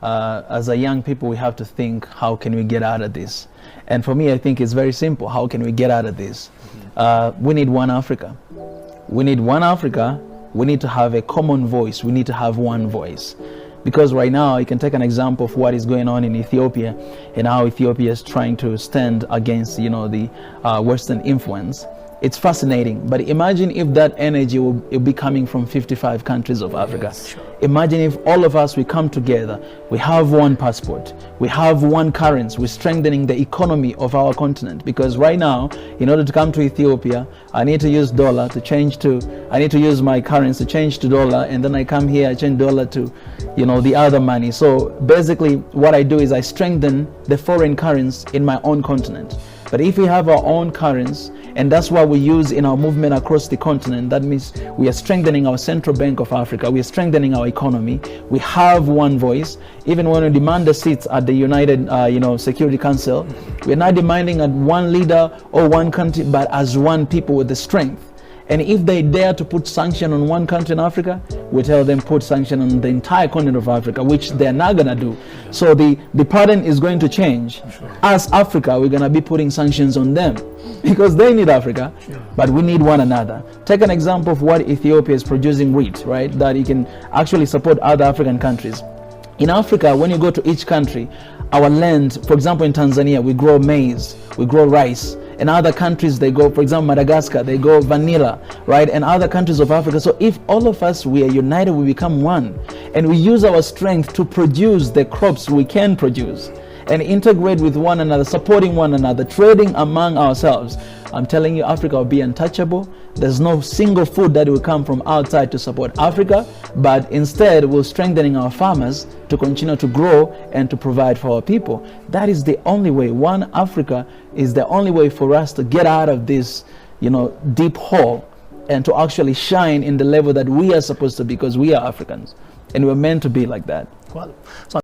as a young people, we have to think, how can we get out of this? And for me, I think it's very simple. How can we get out of this? We need one Africa. We need one Africa. We need to have a common voice. We need to have one voice. Because right now, you can take an example of what is going on in Ethiopia and how Ethiopia is trying to stand against, you know, the Western influence. It's fascinating, but imagine if that energy will be coming from 55 countries of Africa. Yes, sure. Imagine if all of us, we come together, we have one passport, we have one currency, we're strengthening the economy of our continent. Because right now, in order to come to Ethiopia, I need to use dollar to change to, I need to use my currency to change to dollar, and then I come here, I change dollar to, you know, the other money. So basically what I do is I strengthen the foreign currency in my own continent. But if we have our own currency, and that's what we use in our movement across the continent, that means we are strengthening our Central Bank of Africa, we are strengthening our economy, we have one voice. Even when we demand the seats at the United Security Council, we're not demanding at one leader or one country, but as one people with the strength. And if they dare to put sanction on one country in Africa, we tell them put sanction on the entire continent of Africa, which they're not gonna do. So the pattern is going to change. As Africa, we're gonna be putting sanctions on them because they need Africa, but we need one another. Take an example of what Ethiopia is producing wheat, right? That it can actually support other African countries. In Africa, when you go to each country, our land, for example, in Tanzania, we grow maize, we grow rice. In other countries, they go, for example, Madagascar, they go vanilla, right? And other countries of Africa. So if all of us, we are united, we become one. And we use our strength to produce the crops we can produce and integrate with one another, supporting one another, trading among ourselves. I'm telling you, Africa will be untouchable. There's no single food that will come from outside to support Africa, but instead we're strengthening our farmers to continue to grow and to provide for our people. That is the only way. One Africa is the only way for us to get out of this, deep hole and to actually shine in the level that we are supposed to be, because we are Africans and we're meant to be like that. Well, so